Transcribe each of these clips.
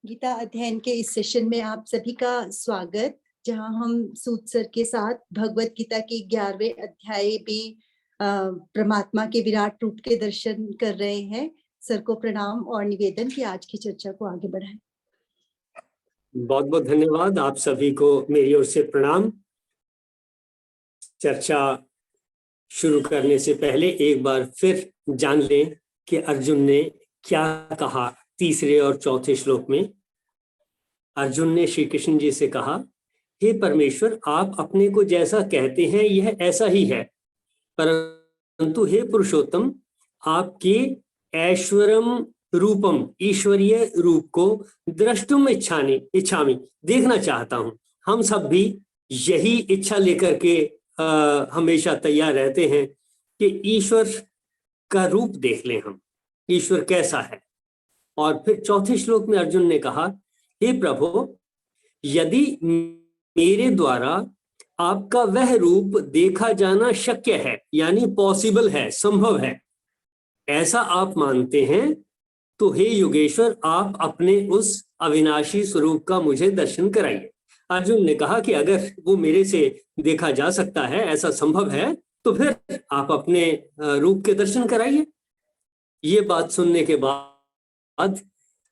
गीता अध्ययन के इस सेशन में आप सभी का स्वागत, जहां हम सूद सर के साथ भगवत गीता के 11वें अध्याय में परमात्मा के विराट रूप के दर्शन कर रहे हैं। सर को प्रणाम और निवेदन कि आज की चर्चा को आगे बढ़ाएं। बहुत बहुत धन्यवाद। आप सभी को मेरी ओर से प्रणाम। चर्चा शुरू करने से पहले एक बार फिर जान लें कि अर्जुन ने क्या कहा। तीसरे और चौथे श्लोक में अर्जुन ने श्री कृष्ण जी से कहा, हे परमेश्वर, आप अपने को जैसा कहते हैं यह ऐसा ही है, परंतु हे पुरुषोत्तम, आपके ऐश्वरम रूपम, ईश्वरीय रूप को द्रष्टुम इच्छामि, देखना चाहता हूं। हम सब भी यही इच्छा लेकर के हमेशा तैयार रहते हैं कि ईश्वर का रूप देख लें, हम ईश्वर कैसा है। और फिर चौथे श्लोक में अर्जुन ने कहा, हे प्रभु, यदि मेरे द्वारा आपका वह रूप देखा जाना शक्य है, यानी पॉसिबल है, संभव है, ऐसा आप मानते हैं, तो हे योगेश्वर, आप अपने उस अविनाशी स्वरूप का मुझे दर्शन कराइए। अर्जुन ने कहा कि अगर वो मेरे से देखा जा सकता है, ऐसा संभव है, तो फिर आप अपने रूप के दर्शन कराइए। ये बात सुनने के बाद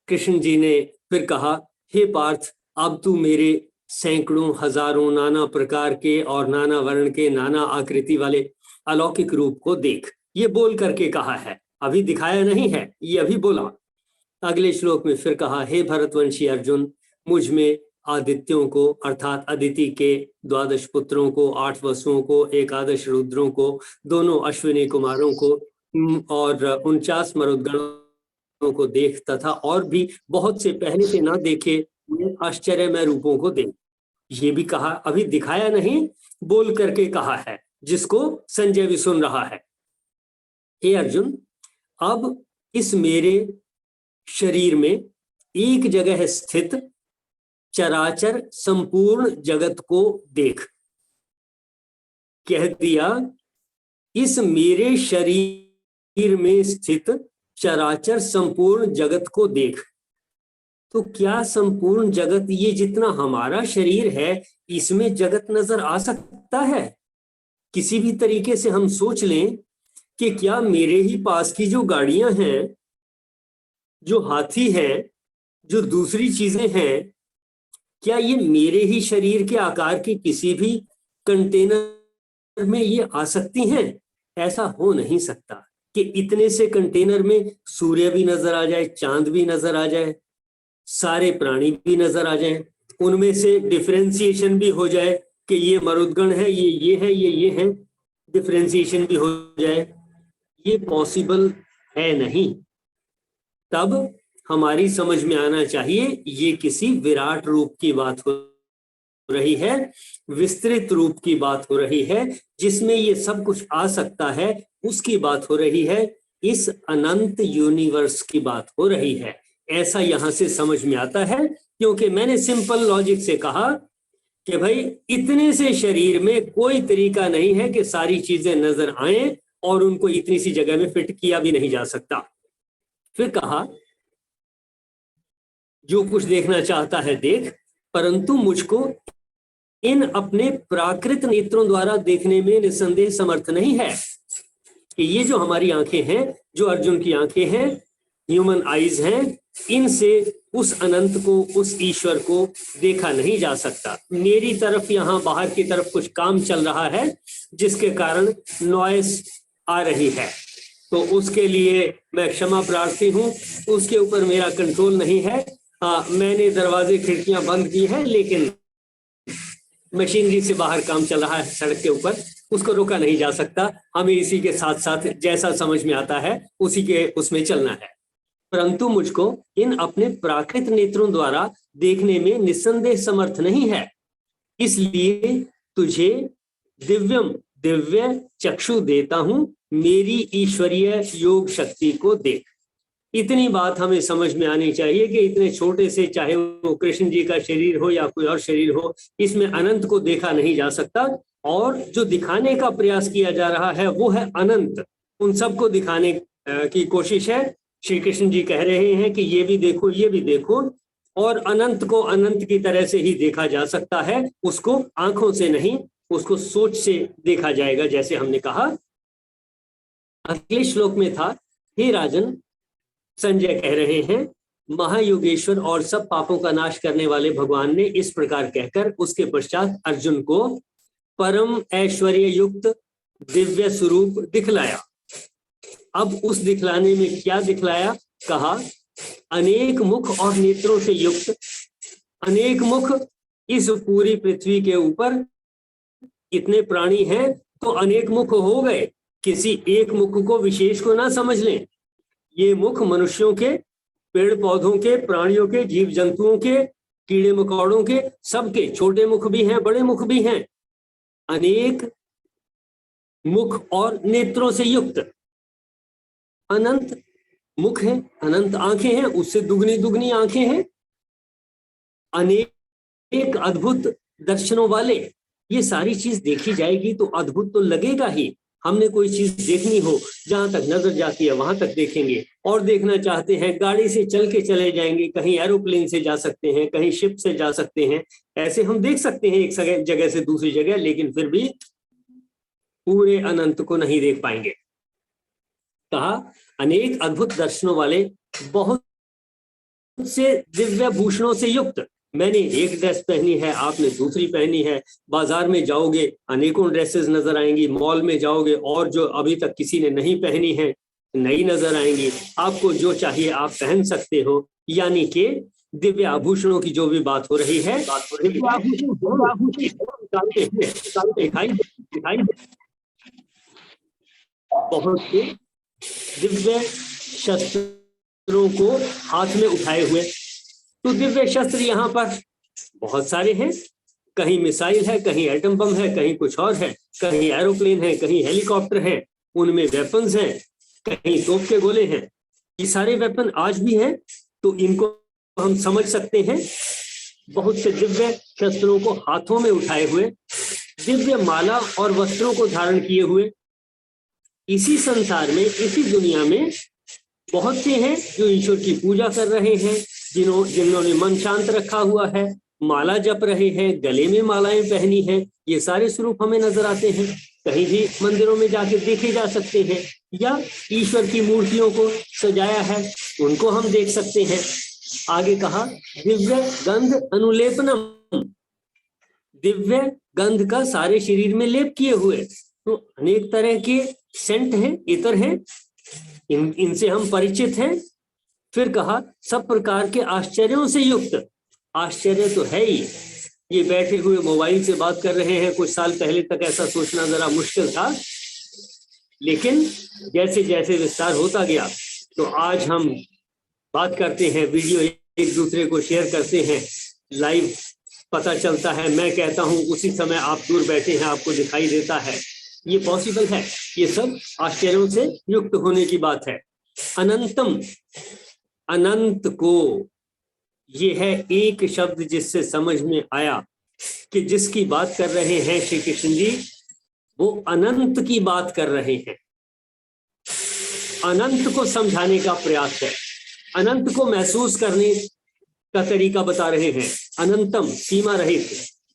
कृष्ण जी ने फिर कहा, हे पार्थ, अब तू मेरे सैकड़ों हजारों नाना प्रकार के और नाना वर्ण के नाना आकृति वाले अलौकिक रूप को देख। ये बोल करके कहा है, अभी दिखाया नहीं है, ये अभी बोला। अगले श्लोक में फिर कहा, हे भरतवंशी अर्जुन, मुझ में आदित्यों को, अर्थात अदिति के 12 पुत्रों को, 8 वसुओं को, 11 रुद्रों को, दोनों अश्विनी कुमारों को और 49 मरुद्गणों को देख, तथा और भी बहुत से पहले से ना देखे आश्चर्यमय रूपों को देख। ये भी कहा, अभी दिखाया नहीं, बोल करके कहा है, जिसको संजय भी सुन रहा है। हे अर्जुन, अब इस मेरे शरीर में एक जगह स्थित चराचर संपूर्ण जगत को देख। कह दिया, इस मेरे शरीर में स्थित चराचर संपूर्ण जगत को देख। तो क्या संपूर्ण जगत, ये जितना हमारा शरीर है, इसमें जगत नजर आ सकता है? किसी भी तरीके से हम सोच लें कि क्या मेरे ही पास की जो गाड़ियां हैं, जो हाथी हैं, जो दूसरी चीजें हैं, क्या ये मेरे ही शरीर के आकार के किसी भी कंटेनर में ये आ सकती हैं? ऐसा हो नहीं सकता कि इतने से कंटेनर में सूर्य भी नजर आ जाए, चांद भी नजर आ जाए, सारे प्राणी भी नजर आ जाए, उनमें से डिफरेंशिएशन भी हो जाए कि ये मरुद्गण है, ये है, ये है, डिफरेंशिएशन भी हो जाए। ये पॉसिबल है नहीं। तब हमारी समझ में आना चाहिए ये किसी विराट रूप की बात हो रही है, विस्तृत रूप की बात हो रही है, जिसमें ये सब कुछ आ सकता है, उसकी बात हो रही है, इस अनंत यूनिवर्स की बात हो रही है। ऐसा यहां से समझ में आता है, क्योंकि मैंने सिंपल लॉजिक से कहा कि भाई इतने से शरीर में कोई तरीका नहीं है कि सारी चीजें नजर आए, और उनको इतनी सी जगह में फिट किया भी नहीं जा सकता। फिर कहा, जो कुछ देखना चाहता है देख, परंतु मुझको इन अपने प्राकृत नेत्रों द्वारा देखने में निसंदेह समर्थ नहीं है। कि ये जो हमारी आंखें हैं, जो अर्जुन की आंखें हैं, ह्यूमन आईज हैं, इनसे उस अनंत को, उस ईश्वर को देखा नहीं जा सकता। मेरी तरफ यहाँ बाहर की तरफ कुछ काम चल रहा है, जिसके कारण नॉइस आ रही है, तो उसके लिए मैं क्षमा प्रार्थी हूँ, उसके ऊपर मेरा कंट्रोल नहीं है। मैंने दरवाजे खिड़कियां बंद की है, लेकिन मशीनरी से बाहर काम चल रहा है सड़क के ऊपर, उसको रोका नहीं जा सकता। हमें इसी के साथ साथ जैसा समझ में आता है उसी के उसमें चलना है। परंतु मुझको इन अपने प्राकृत नेत्रों द्वारा देखने में निसंदेह समर्थ नहीं है, इसलिए तुझे दिव्य चक्षु देता हूं, मेरी ईश्वरीय योग शक्ति को देख। इतनी बात हमें समझ में आनी चाहिए कि इतने छोटे से, चाहे वो कृष्ण जी का शरीर हो या कोई और शरीर हो, इसमें अनंत को देखा नहीं जा सकता। और जो दिखाने का प्रयास किया जा रहा है वो है अनंत, उन सबको दिखाने की कोशिश है। श्री कृष्ण जी कह रहे हैं कि ये भी देखो, ये भी देखो, और अनंत को अनंत की तरह से ही देखा जा सकता है, उसको आंखों से नहीं, उसको सोच से देखा जाएगा, जैसे हमने कहा। अगले श्लोक में था, हे राजन, संजय कह रहे हैं, महायोगेश्वर और सब पापों का नाश करने वाले भगवान ने इस प्रकार कहकर उसके पश्चात अर्जुन को परम ऐश्वर्य युक्त दिव्य स्वरूप दिखलाया। अब उस दिखलाने में क्या दिखलाया? कहा, अनेक मुख और नेत्रों से युक्त, अनेक मुख, इस पूरी पृथ्वी के ऊपर कितने प्राणी हैं तो अनेक मुख हो गए, किसी एक मुख को विशेष को ना समझ लें। ये मुख मनुष्यों के, पेड़ पौधों के, प्राणियों के, जीव जंतुओं के, कीड़े मकोड़ों के, सबके, छोटे मुख भी हैं, बड़े मुख भी हैं, अनेक मुख और नेत्रों से युक्त। अनंत मुख है, अनंत आंखें हैं, उससे दुगनी दुगनी आंखें हैं, अनेक अद्भुत दर्शनों वाले। ये सारी चीज देखी जाएगी तो अद्भुत तो लगेगा ही। हमने कोई चीज देखनी हो, जहां तक नजर जाती है वहां तक देखेंगे, और देखना चाहते हैं गाड़ी से चल के चले जाएंगे, कहीं एरोप्लेन से जा सकते हैं, कहीं शिप से जा सकते हैं, ऐसे हम देख सकते हैं एक जगह से दूसरी जगह, लेकिन फिर भी पूरे अनंत को नहीं देख पाएंगे। कहा, अनेक अद्भुत दर्शनों वाले, बहुत से दिव्य भूषणों से युक्त। मैंने एक ड्रेस पहनी है, आपने दूसरी पहनी है, बाजार में जाओगे अनेकों ड्रेसेस नजर आएंगी, मॉल में जाओगे और जो अभी तक किसी ने नहीं पहनी है नई नजर आएंगी। आपको जो चाहिए आप पहन सकते हो। यानी कि दिव्य आभूषणों की जो भी बात हो रही है, दिखाई बहुत से दिव्य शस्त्रों को हाथ में उठाए हुए। तो दिव्य शस्त्र यहाँ पर बहुत सारे हैं, कहीं मिसाइल है, कहीं एटम बम है, कहीं कुछ और है, कहीं एरोप्लेन है, कहीं हेलीकॉप्टर है, उनमें वेपन्स हैं, कहीं तोप के गोले हैं। ये सारे वेपन आज भी हैं, तो इनको हम समझ सकते हैं। बहुत से दिव्य शस्त्रों को हाथों में उठाए हुए, दिव्य माला और वस्त्रों को धारण किए हुए, इसी संसार में, इसी दुनिया में बहुत से हैं जो ईश्वर की पूजा कर रहे हैं, जिन्होंने मन शांत रखा हुआ है, माला जप रहे हैं, गले में मालाएं पहनी हैं। ये सारे स्वरूप हमें नजर आते हैं, कहीं भी मंदिरों में जाके देखे जा सकते हैं, या ईश्वर की मूर्तियों को सजाया है उनको हम देख सकते हैं। आगे कहा, दिव्य गंध अनुलेपनम, दिव्य गंध का सारे शरीर में लेप किए हुए। तो अनेक तरह के सेंट हैं, इतर हैं, इनसे हम परिचित हैं। फिर कहा, सब प्रकार के आश्चर्यों से युक्त। आश्चर्य तो है ही, ये बैठे हुए मोबाइल से बात कर रहे हैं, कुछ साल पहले तक ऐसा सोचना जरा मुश्किल था, लेकिन जैसे जैसे विस्तार होता गया तो आज हम बात करते हैं, वीडियो एक दूसरे को शेयर करते हैं, लाइव पता चलता है, मैं कहता हूं उसी समय आप दूर बैठे हैं, आपको दिखाई देता है। ये पॉसिबल है, ये सब आश्चर्यों से युक्त होने की बात है। अनंतम, अनंत को, ये है एक शब्द जिससे समझ में आया कि जिसकी बात कर रहे हैं श्री कृष्ण जी, वो अनंत की बात कर रहे हैं। अनंत को समझाने का प्रयास है, अनंत को महसूस करने का तरीका बता रहे हैं। अनंतम, सीमा रहित,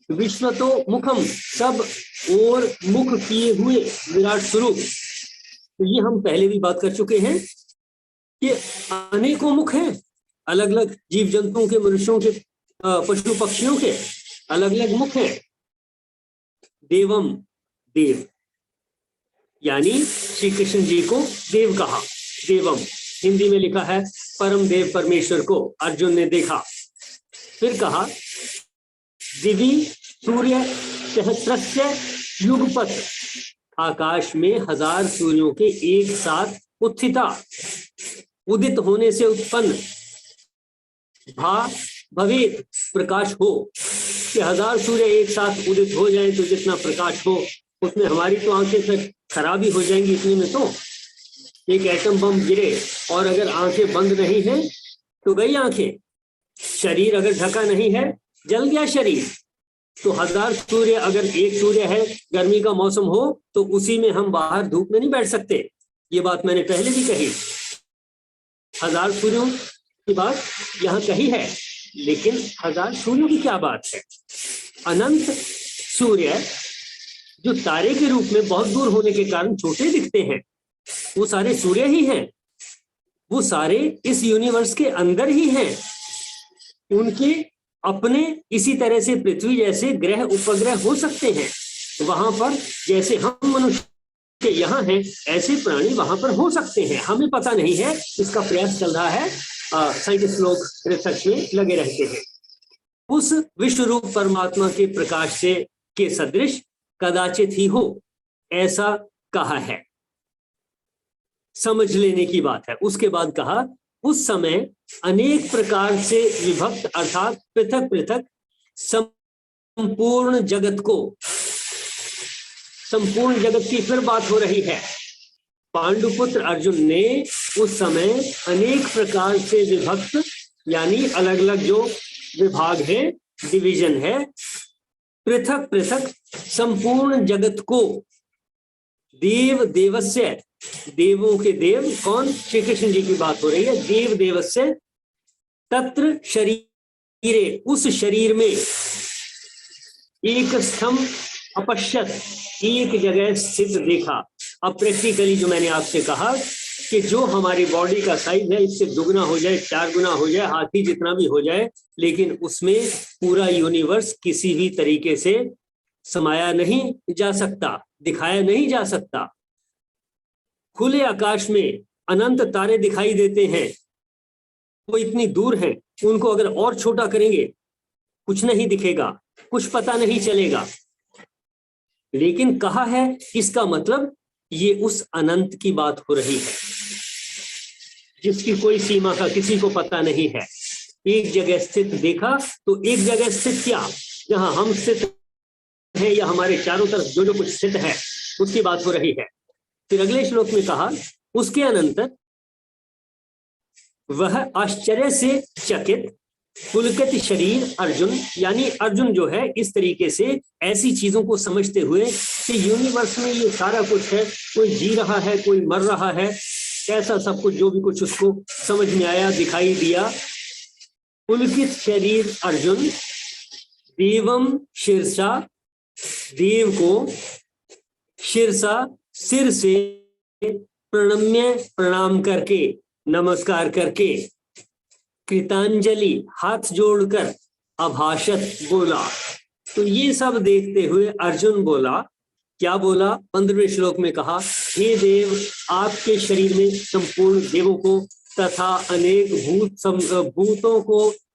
विश्व तो मुखम, सब और मुख किए हुए विराट स्वरूप। तो ये हम पहले भी बात कर चुके हैं कि अनेकों मुख हैं, अलग अलग जीव जंतुओं के, मनुष्यों के, पशु पक्षियों के अलग अलग मुख हैं। देवम, देव, यानी श्री कृष्ण जी को देव कहा। देवम हिंदी में लिखा है परम देव परमेश्वर को अर्जुन ने देखा। फिर कहा, दिवी सूर्य सहस्रस्य युगपथ, आकाश में 1000 सूर्यों के एक साथ उत्थिता, उदित होने से उत्पन्न, भा भवेत, प्रकाश हो, कि 1000 सूर्य एक साथ उदित हो जाएं तो जितना प्रकाश हो उसमें हमारी तो आंखें फिर खराब ही हो जाएंगी। इतने में तो एक एटम बम गिरे और अगर आंखें बंद नहीं है तो गई आंखें, शरीर अगर ढका नहीं है जल गया शरीर। तो 1000 सूर्य, अगर एक सूर्य है, गर्मी का मौसम हो तो उसी में हम बाहर धूप में नहीं बैठ सकते, ये बात मैंने पहले भी कही। 1000 सूर्यों की बात यहाँ कही है, लेकिन 1000 सूर्यों की क्या बात है? अनंत सूर्य जो तारे के रूप में बहुत दूर होने के कारण छोटे दिखते हैं, वो सारे सूर्य ही हैं, वो सारे इस यूनिवर्स के अंदर ही हैं। उनके अपने इसी तरह से पृथ्वी जैसे ग्रह उपग्रह हो सकते हैं वहां पर, जैसे हम मनुष्य के यहाँ हैं ऐसे प्राणी वहां पर हो सकते हैं। हमें पता नहीं है, इसका प्रयास चल रहा है, साइंटिस्ट लोग रिसर्च में लगे रहते हैं। उस विश्व रूप परमात्मा के प्रकाश से के सदृश कदाचित ही हो, ऐसा कहा है। समझ लेने की बात है। उसके बाद कहा, उस समय अनेक प्रकार से विभक्त अर्थात पृथक पृथक संपूर्ण जगत की फिर बात हो रही है। पांडुपुत्र अर्जुन ने उस समय अनेक प्रकार से विभक्त यानी अलग अलग जो विभाग है, डिवीजन है, पृथक पृथक संपूर्ण जगत को देवस्य, देवों के देव कौन? श्री कृष्ण जी की बात हो रही है। देव देवस्य तत्र शरीरे, उस शरीर में एक स्तंभ अपश्यत, एक जगह स्थित देखा। अब प्रैक्टिकली जो मैंने आपसे कहा कि जो हमारी बॉडी का साइज है इससे दुगना हो जाए, 4 गुना हो जाए, हाथी जितना भी हो जाए, लेकिन उसमें पूरा यूनिवर्स किसी भी तरीके से समाया नहीं जा सकता, दिखाया नहीं जा सकता। खुले आकाश में अनंत तारे दिखाई देते हैं, वो इतनी दूर हैं, उनको अगर और छोटा करेंगे कुछ नहीं दिखेगा, कुछ पता नहीं चलेगा। लेकिन कहा है, इसका मतलब ये उस अनंत की बात हो रही है जिसकी कोई सीमा का किसी को पता नहीं है। एक जगह स्थित देखा तो एक जगह स्थित क्या, जहां हम स्थित हैं या हमारे चारों तरफ जो जो कुछ स्थित है उसकी बात हो रही है। फिर अगले श्लोक में कहा, उसके अनंतर वह आश्चर्य से चकित पुलकित शरीर अर्जुन, यानी अर्जुन जो है इस तरीके से ऐसी चीजों को समझते हुए कि यूनिवर्स में ये सारा कुछ है, कोई जी रहा है, कोई मर रहा है, ऐसा सब कुछ जो भी कुछ उसको समझ में आया, दिखाई दिया। पुलकित शरीर अर्जुन देवम शीर्षा, देव को शीर्षा सिर से प्रणम्य, प्रणाम करके, नमस्कार करके, कृतांजलि हाथ जोड़कर, अभाषत बोला। तो ये सब देखते हुए अर्जुन बोला, क्या बोला? 15वें श्लोक में कहा, हे देव, आपके शरीर में संपूर्ण देवों को तथा अनेक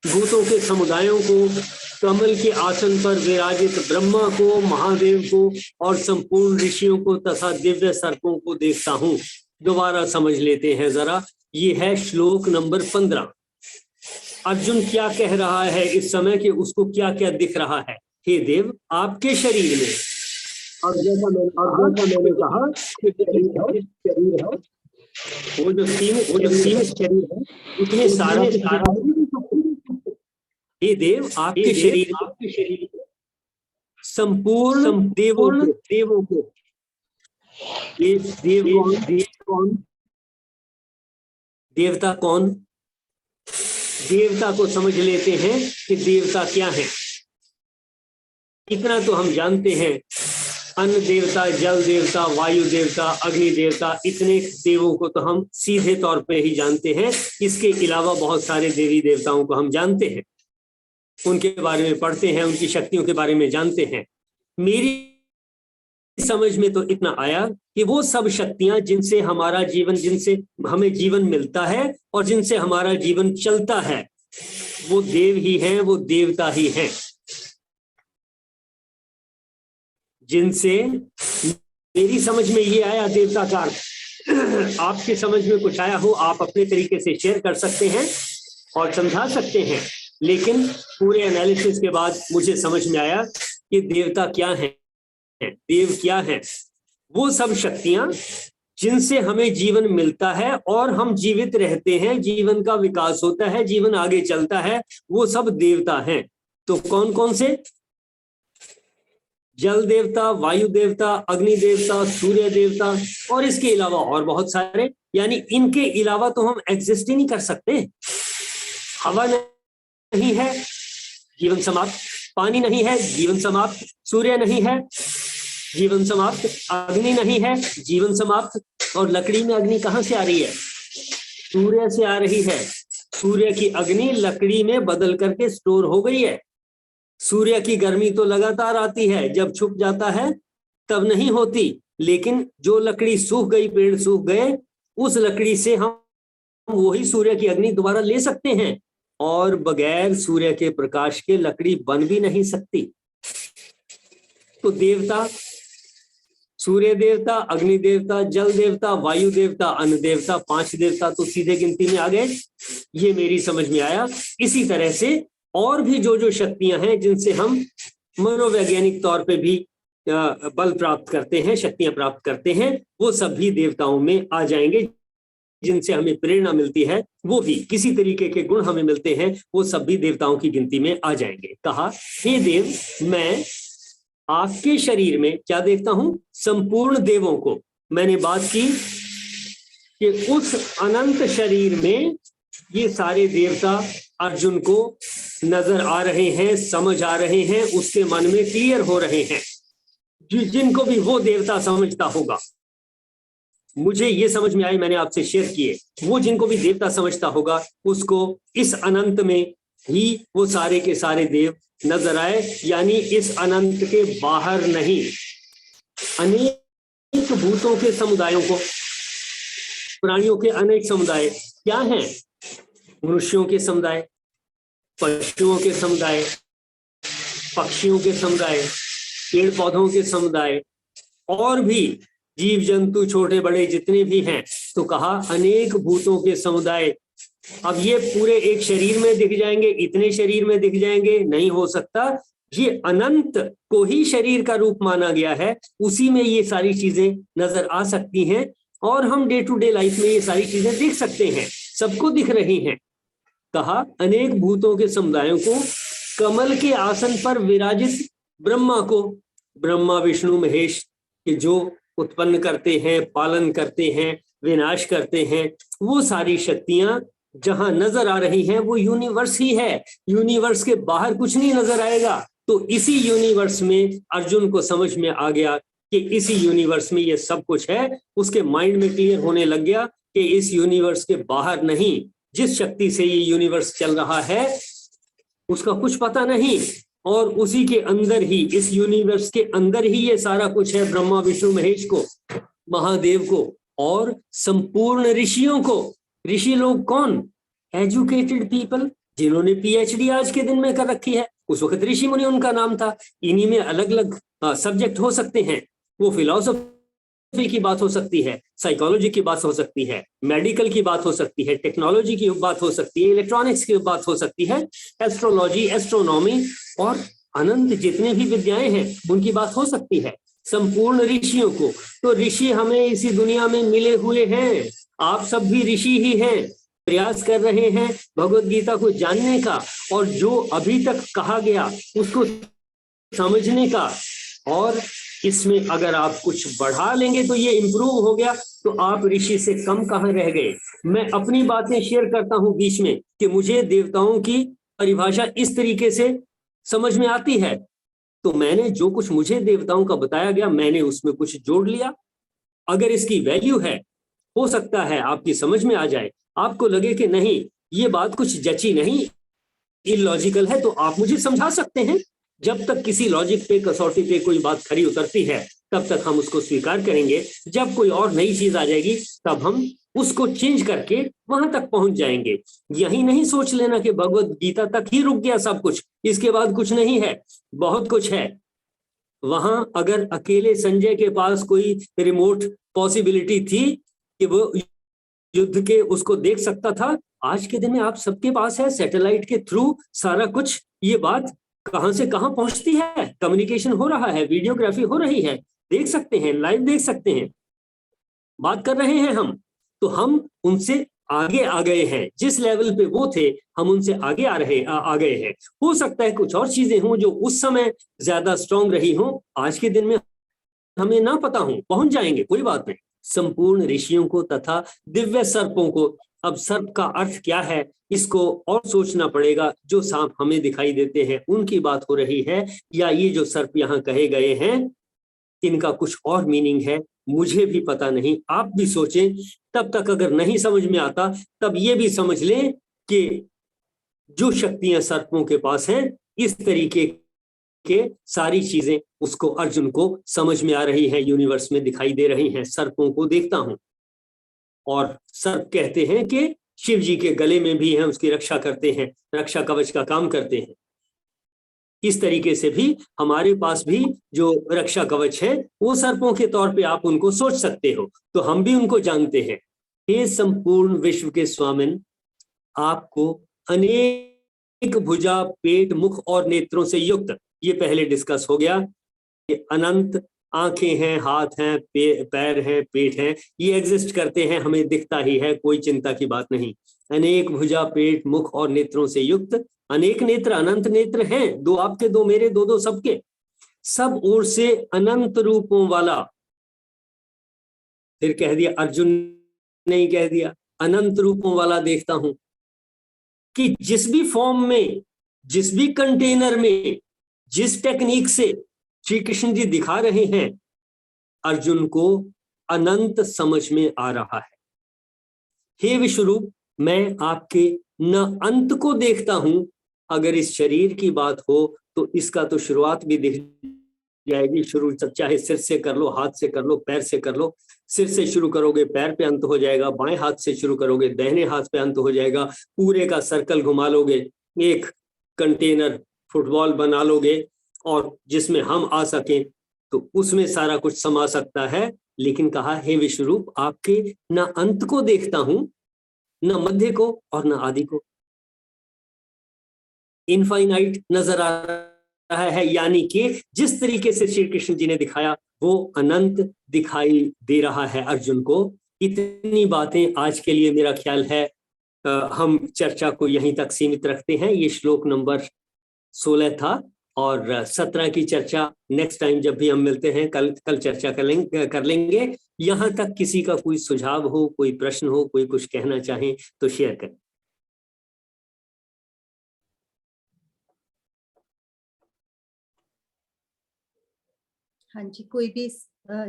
भूतों के समुदायों को, कमल के आसन पर विराजित ब्रह्मा को, महादेव को और संपूर्ण ऋषियों को तथा दिव्य सर्पों को देखता हूं। दोबारा समझ लेते हैं जरा, ये है श्लोक नंबर 15। अर्जुन क्या कह रहा है इस समय कि उसको क्या क्या दिख रहा है? हे देव, आपके शरीर में, और जैसा मैंने कहा कि शरीर है, वो जो सीमित शरीर है उसमें सारा हे देव, आपके शरीर संपूर्ण देवों को, ये देव कौन? देवता कौन? देवता को समझ लेते हैं कि देवता क्या है। इतना तो हम जानते हैं, अन्न देवता, जल देवता, वायु देवता, अग्नि देवता, इतने देवों को तो हम सीधे तौर पे ही जानते हैं। इसके अलावा बहुत सारे देवी देवताओं को हम जानते हैं, उनके बारे में पढ़ते हैं, उनकी शक्तियों के बारे में जानते हैं। मेरी समझ में तो इतना आया कि वो सब शक्तियां जिनसे हमारा जीवन, जिनसे हमें जीवन मिलता है और जिनसे हमारा जीवन चलता है, वो देव ही हैं, वो देवता ही हैं। जिनसे मेरी समझ में ये आया देवता का अर्थ, आपके समझ में कुछ आया हो, आप अपने तरीके से शेयर कर सकते हैं और समझा सकते हैं। लेकिन पूरे एनालिसिस के बाद मुझे समझ में आया कि देवता क्या है, देव क्या है? वो सब शक्तियां जिनसे हमें जीवन मिलता है और हम जीवित रहते हैं, जीवन का विकास होता है, जीवन आगे चलता है, वो सब देवता हैं। तो कौन कौन से? जल देवता, वायु देवता, अग्नि देवता, सूर्य देवता और इसके अलावा और बहुत सारे। यानी इनके अलावा तो हम एग्जिस्ट ही नहीं कर सकते। हवा नहीं है, जीवन समाप्त। पानी नहीं है, जीवन समाप्त। सूर्य नहीं है, जीवन समाप्त। अग्नि नहीं है, जीवन समाप्त। और लकड़ी में अग्नि कहाँ से आ रही है? सूर्य से आ रही है। सूर्य की अग्नि लकड़ी में बदल करके स्टोर हो गई है। सूर्य की गर्मी तो लगातार आती है, जब छुप जाता है तब नहीं होती। लेकिन जो लकड़ी सूख गई, पेड़ सूख गए, उस लकड़ी से हम वही सूर्य की अग्नि दोबारा ले सकते हैं। और बगैर सूर्य के प्रकाश के लकड़ी बन भी नहीं सकती। तो देवता, सूर्य देवता, अग्नि देवता, जल देवता, वायु देवता, अन्न देवता, 5 देवता तो सीधे गिनती में आ गए। ये मेरी समझ में आया। इसी तरह से और भी जो शक्तियां हैं जिनसे हम मनोवैज्ञानिक तौर पे भी बल प्राप्त करते हैं, शक्तियां प्राप्त करते हैं, वो सभी देवताओं में आ जाएंगे। जिनसे हमें प्रेरणा मिलती है, वो भी किसी तरीके के गुण हमें मिलते हैं, वो सभी देवताओं की गिनती में आ जाएंगे। कहा, हे देव, मैं आपके शरीर में क्या देखता हूं? संपूर्ण देवों को। मैंने बात की कि उस अनंत शरीर में ये सारे देवता अर्जुन को नजर आ रहे हैं, समझ आ रहे हैं, उसके मन में क्लियर हो रहे हैं। जिनको भी वो देवता समझता होगा, मुझे ये समझ में आई, मैंने आपसे शेयर किए, वो जिनको भी देवता समझता होगा उसको इस अनंत में ही वो सारे के सारे देव नजर आए। यानी इस अनंत के बाहर नहीं। अनेक भूतों के समुदायों को, प्राणियों के अनेक समुदाय क्या हैं? मनुष्यों के समुदाय, पशुओं के समुदाय, पक्षियों के समुदाय, पेड़ पौधों के समुदाय, और भी जीव जंतु छोटे बड़े जितने भी हैं। तो कहा अनेक भूतों के समुदाय। अब ये पूरे एक शरीर में दिख जाएंगे, इतने शरीर में दिख जाएंगे, नहीं हो सकता। ये अनंत को ही शरीर का रूप माना गया है, उसी में ये सारी चीजें नजर आ सकती हैं। और हम डे टू डे लाइफ में ये सारी चीजें देख सकते हैं, सबको दिख रही हैं। कहा अनेक भूतों के समुदायों को, कमल के आसन पर विराजित ब्रह्मा को, ब्रह्मा विष्णु महेश के जो उत्पन्न करते हैं, पालन करते हैं, विनाश करते हैं, वो सारी शक्तियां जहां नजर आ रही हैं वो यूनिवर्स ही है। यूनिवर्स के बाहर कुछ नहीं नजर आएगा। तो इसी यूनिवर्स में अर्जुन को समझ में आ गया कि इसी यूनिवर्स में ये सब कुछ है। उसके माइंड में क्लियर होने लग गया कि इस यूनिवर्स के बाहर नहीं, जिस शक्ति से ये यूनिवर्स चल रहा है उसका कुछ पता नहीं, और उसी के अंदर ही, इस यूनिवर्स के अंदर ही ये सारा कुछ है। ब्रह्मा विष्णु महेश को, महादेव को और संपूर्ण ऋषियों को। ऋषि लोग कौन? एजुकेटेड पीपल, जिन्होंने पीएचडी आज के दिन में कर रखी है। उस वक्त ऋषि मुनि उनका नाम था। इन्हीं में अलग अलग सब्जेक्ट हो सकते हैं। वो फिलॉसफी की बात हो सकती है, साइकोलॉजी की बात हो सकती है, मेडिकल की बात हो सकती है, टेक्नोलॉजी की बात हो सकती है, इलेक्ट्रॉनिक्स की बात हो सकती है, एस्ट्रोलॉजी, एस्ट्रोनॉमी और अनंत जितने भी विद्याएं हैं उनकी बात हो सकती है। संपूर्ण ऋषियों को, तो ऋषि हमें इसी दुनिया में मिले हुए हैं। आप सब भी ऋषि ही हैं, प्रयास कर रहे हैं भगवत गीता को जानने का, और जो अभी तक कहा गया उसको समझने का। और इसमें अगर आप कुछ बढ़ा लेंगे तो ये इम्प्रूव हो गया, तो आप ऋषि से कम कहाँ रह गए। मैं अपनी बातें शेयर करता हूं बीच में कि मुझे देवताओं की परिभाषा इस तरीके से समझ में आती है, तो मैंने जो कुछ मुझे देवताओं का बताया गया मैंने उसमें कुछ जोड़ लिया। अगर इसकी वैल्यू है, हो सकता है आपकी समझ में आ जाए, आपको लगे कि नहीं ये बात कुछ जची नहीं, इलॉजिकल है, तो आप मुझे समझा सकते हैं। जब तक किसी लॉजिक पे, कसौटी पे कोई बात खरी उतरती है तब तक हम उसको स्वीकार करेंगे। जब कोई और नई चीज आ जाएगी तब हम उसको चेंज करके वहां तक पहुंच जाएंगे। यही नहीं सोच लेना कि भगवत गीता तक ही रुक गया सब कुछ, इसके बाद कुछ नहीं है, बहुत कुछ है। वहां अगर अकेले संजय के पास कोई रिमोट पॉसिबिलिटी थी कि वो युद्ध के उसको देख सकता था, आज के दिन में आप सबके पास है, सैटेलाइट के थ्रू सारा कुछ। ये बात कहां से कहां पहुंचती है, कम्युनिकेशन हो रहा है, वीडियोग्राफी हो रही है, देख सकते हैं, लाइव देख सकते हैं, बात कर रहे हैं हम। तो हम उनसे आगे आ गए हैं, जिस लेवल पे वो थे हम उनसे आगे आ गए हैं। हो सकता है कुछ और चीजें हों जो उस समय ज्यादा स्ट्रांग रही हों, आज के दिन में हमें ना पता हो, पहुंच जाएंगे, कोई बात नहीं। संपूर्ण ऋषियों को तथा दिव्य सर्पों को अब सर्प का अर्थ क्या है इसको और सोचना पड़ेगा। जो सांप हमें दिखाई देते हैं उनकी बात हो रही है, या ये जो सर्प यहाँ कहे गए हैं इनका कुछ और मीनिंग है, मुझे भी पता नहीं, आप भी सोचें। तब तक अगर नहीं समझ में आता तब ये भी समझ लें कि जो शक्तियां सर्पों के पास हैं इस तरीके के सारी चीजें उसको अर्जुन को समझ में आ रही है, यूनिवर्स में दिखाई दे रही हैं। सर्पों को देखता हूं और सर्प कहते हैं कि शिव जी के गले में भी हैं, उसकी रक्षा करते हैं, रक्षा कवच का काम करते हैं। इस तरीके से भी हमारे पास भी जो रक्षा कवच है वो सर्पों के तौर पे आप उनको सोच सकते हो, तो हम भी उनको जानते हैं। हे संपूर्ण विश्व के स्वामिन, आपको अनेक भुजा, पेट, मुख और नेत्रों से युक्त, ये पहले डिस्कस हो गया। ये अनंत आंखें हैं, हाथ हैं, पैर हैं, पेट हैं, ये एग्जिस्ट करते हैं, हमें दिखता ही है, कोई चिंता की बात नहीं। अनेक भुजा, पेट, मुख और नेत्रों से युक्त, अनेक नेत्र, अनंत नेत्र हैं, दो आपके, दो मेरे, दो दो सबके, सब ओर से अनंत रूपों वाला। फिर कह दिया, अर्जुन नहीं कह दिया, अनंत रूपों वाला देखता हूं, कि जिस भी फॉर्म में, जिस भी कंटेनर में, जिस टेक्निक से श्री कृष्ण जी दिखा रहे हैं, अर्जुन को अनंत समझ में आ रहा है। हे विश्वरूप, मैं आपके न अंत को देखता हूं। अगर इस शरीर की बात हो तो इसका तो शुरुआत भी दिख जाएगी। शुरू चाहे सिर से कर लो, हाथ से कर लो, पैर से कर लो। सिर से शुरू करोगे पैर पे अंत हो जाएगा, बाएं हाथ से शुरू करोगे दाहिने हाथ पे अंत हो जाएगा, पूरे का सर्कल घुमा लोगे, एक कंटेनर फुटबॉल बना लोगे और जिसमें हम आ सकें तो उसमें सारा कुछ समा सकता है। लेकिन कहा, हे विश्वरूप, आपके न अंत को देखता हूं, न मध्य को और न आदि को। इनफाइनाइट नजर आ रहा है, यानी कि जिस तरीके से श्री कृष्ण जी ने दिखाया वो अनंत दिखाई दे रहा है अर्जुन को। इतनी बातें आज के लिए मेरा ख्याल है हम चर्चा को यहीं तक सीमित रखते हैं। ये श्लोक नंबर 16 था और 17 की चर्चा नेक्स्ट टाइम जब भी हम मिलते हैं कल चर्चा कर लेंगे। यहां तक किसी का कोई सुझाव हो, कोई प्रश्न हो, कोई कुछ कहना चाहे तो शेयर करें। हाँ जी, कोई भी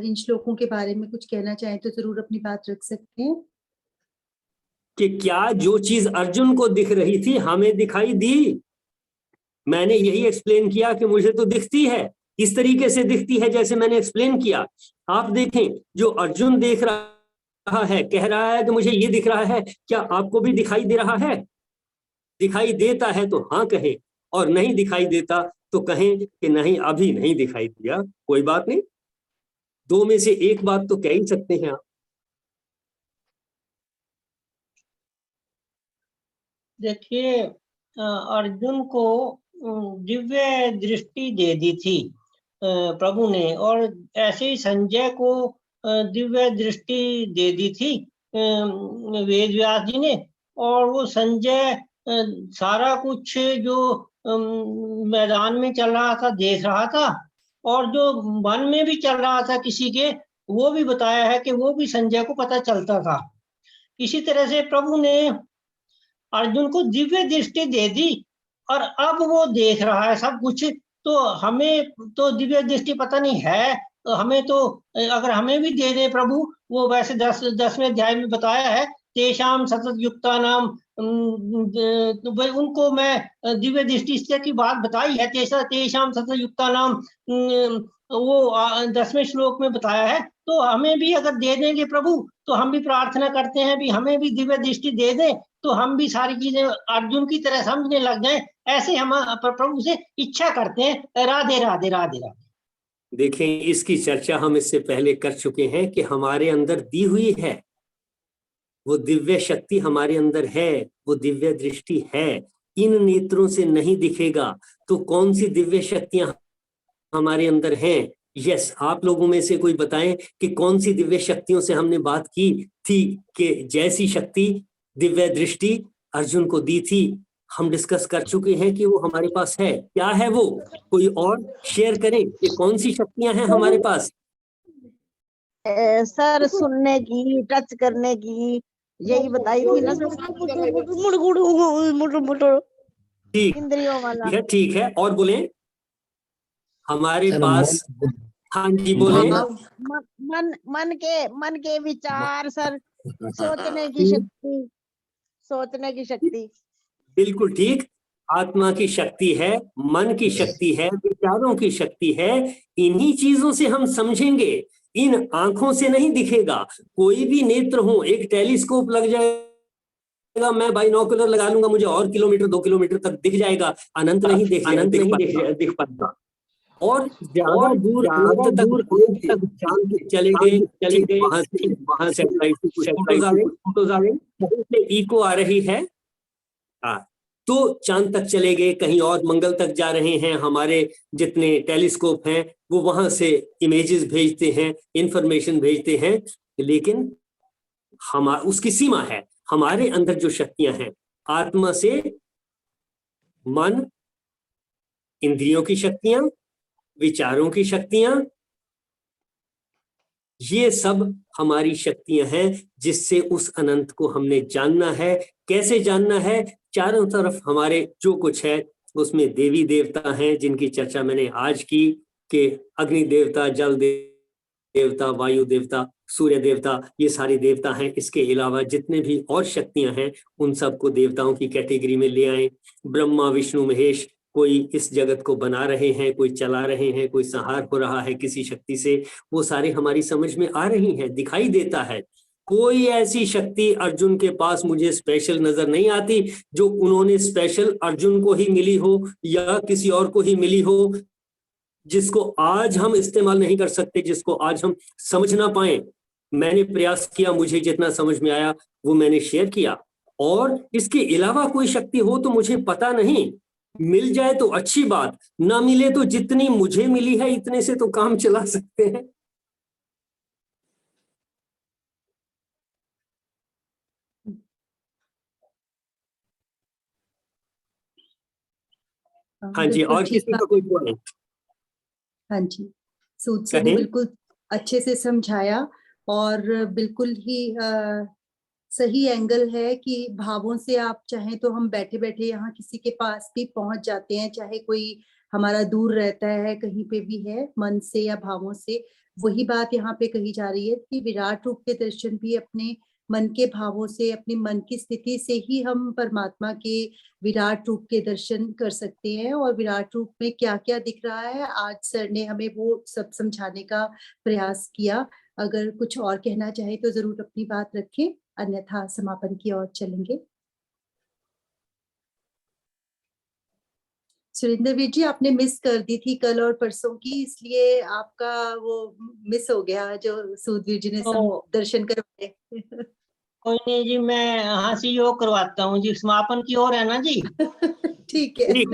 इन श्लोकों के बारे में कुछ कहना चाहे तो जरूर अपनी बात रख सकते हैं। कि क्या जो चीज अर्जुन को दिख रही थी हमें दिखाई दी? मैंने यही एक्सप्लेन किया कि मुझे तो दिखती है, इस तरीके से दिखती है जैसे मैंने एक्सप्लेन किया। आप देखें, जो अर्जुन देख रहा है, कह रहा है कि मुझे ये दिख रहा है, क्या आपको भी दिखाई दे रहा है? दिखाई देता है तो हाँ कहें, और नहीं दिखाई देता तो कहें कि नहीं, अभी नहीं दिखाई दिया, कोई बात नहीं। दो में से एक बात तो कह ही सकते हैं आप। देखिए, अर्जुन को दिव्य दृष्टि दे दी थी प्रभु ने, और ऐसे ही संजय को दिव्य दृष्टि दे दी थी वेद व्यास जी ने। और वो संजय सारा कुछ जो मैदान में चल रहा था देख रहा था, और जो वन में भी चल रहा था किसी के, वो भी बताया है कि वो भी संजय को पता चलता था। इसी तरह से प्रभु ने अर्जुन को दिव्य दृष्टि दे दी और अब वो देख रहा है सब कुछ। तो हमें तो दिव्य दृष्टि पता नहीं है, तो हमें तो अगर हमें भी दे दे प्रभु, वो वैसे 10वें अध्याय में बताया है, तेषाम सतत युक्ता नाम, उनको मैं दिव्य दृष्टि की बात बताई है, तेषाम सतत युक्ता नाम, वो 10वें श्लोक में बताया है। तो हमें भी अगर दे देंगे प्रभु, तो हम भी प्रार्थना करते हैं भी हमें भी दिव्य दृष्टि दे दें, तो हम भी सारी चीजें अर्जुन की तरह समझने लग जाएं। ऐसे हम प्रभु से इच्छा करते हैं। राधे राधे राधे राधे। देखें, इसकी चर्चा हम इससे पहले कर चुके हैं कि हमारे अंदर दी हुई है, वो दिव्य शक्ति हमारे अंदर है, वो दिव्य दृष्टि है। इन नेत्रों से नहीं दिखेगा तो कौन सी दिव्य शक्तियां हमारे अंदर हैं? यस, आप लोगों में से कोई बताएं कि कौन सी दिव्य शक्तियों से हमने बात की थी कि जैसी शक्ति दिव्य दृष्टि अर्जुन को दी थी। हम डिस्कस कर चुके हैं कि वो हमारे पास है। क्या है वो? कोई और शेयर करें कि कौन सी शक्तियां हैं हमारे पास? सर, सुनने की, टच करने की, यही बताई थी ना ठीक इंद्रियों वाला। है, ठीक है। और बोले हमारे पास, हाँ जी बोले। मन के विचार सर, सोचने की शक्ति। बिल्कुल ठीक। आत्मा की शक्ति है, मन की शक्ति है, विचारों की शक्ति है। इन्हीं चीजों से हम समझेंगे, इन आंखों से नहीं दिखेगा। कोई भी नेत्र हो, एक टेलीस्कोप लग जाएगा, मैं बाइनोकुलर लगा लूंगा, मुझे और किलोमीटर 2 किलोमीटर तक दिख जाएगा, अनंत नहीं दिख पाएगा। और ज्यादा दूर अनंत तक चांद चले गए, वहां सैटेलाइट से कुछ फोटोज आ गए, इको आ रही है, हाँ, तो चांद तक चले गए, कहीं और मंगल तक जा रहे हैं। हमारे जितने टेलीस्कोप हैं वो वहां से इमेजेस भेजते हैं, इंफॉर्मेशन भेजते हैं, लेकिन उसकी सीमा है। हमारे अंदर जो शक्तियां हैं, आत्मा से मन, इंद्रियों की शक्तियां, विचारों की शक्तियां, ये सब हमारी शक्तियां हैं, जिससे उस अनंत को हमने जानना है। कैसे जानना है? चारों तरफ हमारे जो कुछ है उसमें देवी देवता हैं, जिनकी चर्चा मैंने आज की, कि अग्नि देवता, जल देवता, वायु देवता, सूर्य देवता, ये सारे देवता हैं। इसके अलावा जितने भी और शक्तियां हैं उन सबको देवताओं की कैटेगरी में ले आए। ब्रह्मा, विष्णु, महेश, कोई इस जगत को बना रहे हैं, कोई चला रहे हैं, कोई संहार हो रहा है किसी शक्ति से, वो सारे हमारी समझ में आ रही हैं, दिखाई देता है। कोई ऐसी शक्ति अर्जुन के पास मुझे स्पेशल नजर नहीं आती जो उन्होंने स्पेशल अर्जुन को ही मिली हो या किसी और को ही मिली हो, जिसको आज हम इस्तेमाल नहीं कर सकते, जिसको आज हम समझ ना पाए। मैंने प्रयास किया, मुझे जितना समझ में आया वो मैंने शेयर किया। और इसके अलावा कोई शक्ति हो तो मुझे पता नहीं, मिल जाए तो अच्छी बात, ना मिले तो जितनी मुझे मिली है इतने से तो काम चला सकते हैं। हाँ जी, और किसी का कोई पॉइंट? हाँ जी, सूद सर ने बिल्कुल अच्छे से समझाया, और बिल्कुल ही सही एंगल है कि भावों से आप चाहें तो हम बैठे बैठे यहाँ किसी के पास भी पहुंच जाते हैं, चाहे कोई हमारा दूर रहता है, कहीं पे भी है, मन से या भावों से। वही बात यहाँ पे कही जा रही है कि विराट रूप के दर्शन भी अपने मन के भावों से, अपनी मन की स्थिति से ही हम परमात्मा के विराट रूप के दर्शन कर सकते हैं। और विराट रूप में क्या क्या दिख रहा है, आज सर ने हमें वो सब समझाने का प्रयास किया। अगर कुछ और कहना चाहे तो जरूर अपनी बात रखें, अन्यथा समापन की ओर चलेंगे। सुरेंद्र वीर जी, आपने मिस कर दी थी कल और परसों की, इसलिए आपका वो मिस हो गया जो सूद वीर जी ने दर्शन करवाए। कोई नहीं जी, मैं हंसी योग करवाता हूँ जी, समापन की ओर है ना जी। ठीक है,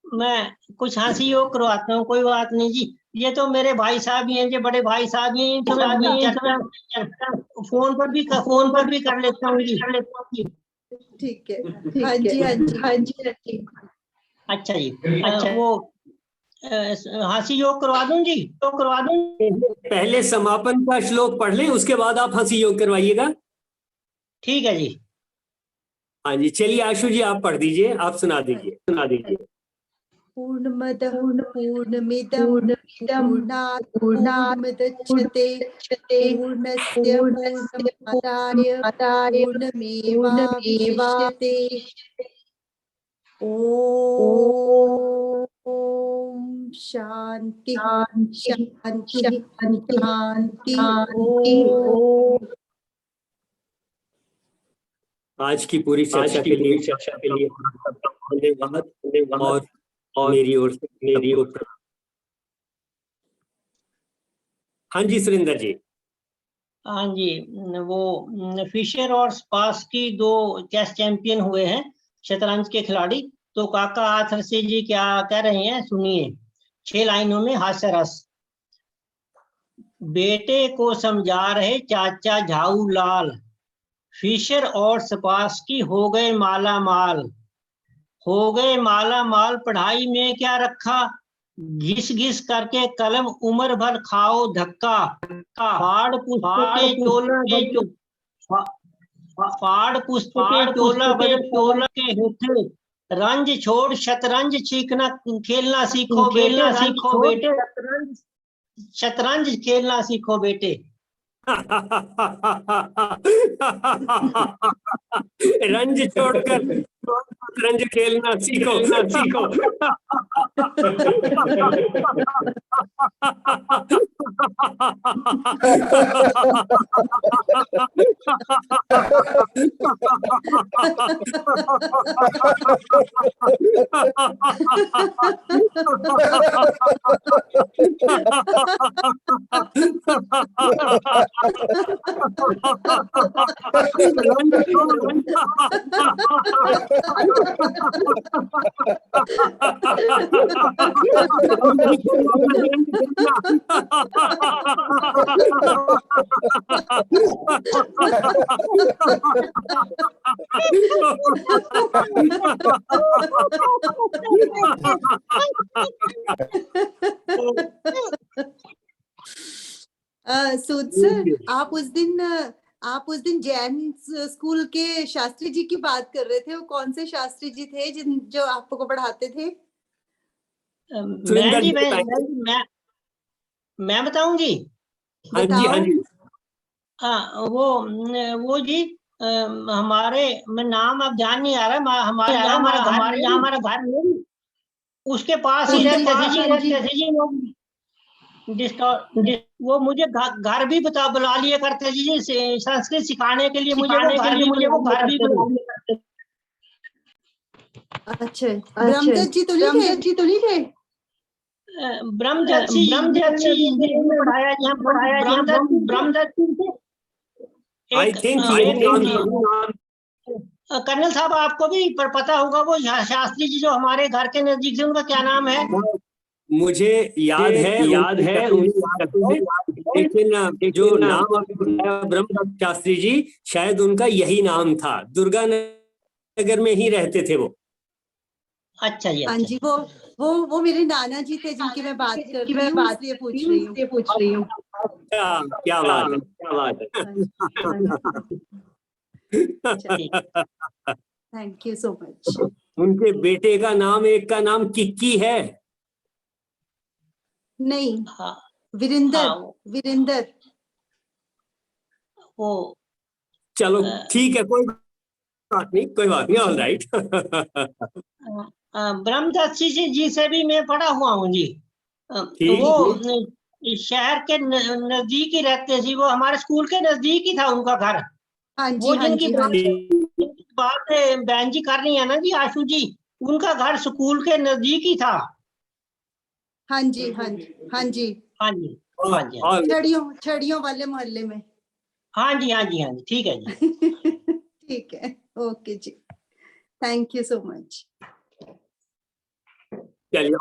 मैं कुछ हंसी योग करवाता हूँ, कोई बात नहीं जी। ये तो मेरे भाई साहब ही हैं जी, बड़े भाई साहब ही हैं, तो फोन पर भी कर लेता हूँ जी। ठीक है, हाँ जी हाँ जी हाँ जी। अच्छा जी, अच्छा वो हंसी योग करवा दूं जी, तो करवा दूं। पहले समापन का श्लोक पढ़ लें, उसके बाद आप हंसी योग करवाइएगा। ठीक है जी। हाँ जी, चलिए आशु जी आप पढ़ दीजिए, आप सुना दीजिए। पूर्णमदः पूर्णमिदं पूर्णात् पूर्णमुदच्यते पूर्णस्य पूर्णमादाय पूर्णमेवावशिष्यते। ओम शांति शांति शांति। ओम। आज की पूरी चर्चा के लिए धन्यवाद और मेरी ओर से। हाँ जी सुरेंद्र जी। हाँ जी, वो फिशर और स्पासकी दो चेस चैंपियन हुए हैं, शतरंज के खिलाड़ी। तो काका आथर से जी क्या कह रहे हैं सुनिए, 6 लाइनों में हास्य रस। बेटे को समझा रहे चाचा झाऊ लाल, फिशर और स्पासकी हो गए माला माल, पढ़ाई में क्या रखा, घिस घिस करके कलम उम्र भर खाओ धक्का, पाड़ पुष्प के चोला बजट चोला के हेठे रंज छोड़ शतरंज सीखना खेलना सीखो बेटे, सीखो बेटे शतरंज खेलना सीखो बेटे। रंज छोड़कर रंज खेलना सीखो सीखो। सूद सर, आप उस दिन जैन स्कूल के शास्त्री जी की बात कर रहे थे। वो कौन से शास्त्री जी थे जो आपको पढ़ाते थे? मैं जी मैं बताऊंगी। हाँ जी, हाँ जी। हाँ, वो जी हमारे, मैं नाम अब जान नहीं आ रहा, हमारे यहाँ हमारा घर उसके पास ही रहते थे जी। वो मुझे घर भी बुला लिया करते जी संस्कृत सिखाने के लिए, मुझे वो घर भी बुला लिया करते। अच्छा, ब्रह्मदत्त जी तो नहीं थे? ब्रह्मदत्त जी ने पढ़ाया जी, हम ब्रह्मदत्त जी। आई थिंक कर्नल साहब आपको भी पता होगा, वो शास्त्री जी जो हमारे घर के नजदीक से, उनका क्या नाम है? मुझे याद है लेकिन जो नाम आपने बताया ब्रह्मदत्त शास्त्री जी, शायद उनका यही नाम था। दुर्गा नगर में ही रहते थे वो। अच्छा जी। हाँ जी, वो मेरे नाना जी थे जिनकी मैं बात कर रही हूँ, इसलिए पूछ रही हूँ। क्या बात है। Thank you so much. उनके बेटे का नाम, एक का नाम किक्की है। नहीं, हाँ, वीरेंद्र। वो चलो ठीक है, कोई बात नहीं, ऑल राइट। ब्रह्मदत्त जी से भी मैं पढ़ा हुआ हूँ जी। वो शहर के नजदीक ही रहते थे, वो हमारे स्कूल के नजदीक ही था उनका घर। वो जिनकी बात बहन जी कर रही है ना जी, आशु जी, उनका घर स्कूल के नजदीक ही था। हाँ जी। छड़ियों वाले मोहल्ले में। हाँ जी, ठीक है जी। ठीक है, ओके जी, थैंक यू सो मच। चलिए।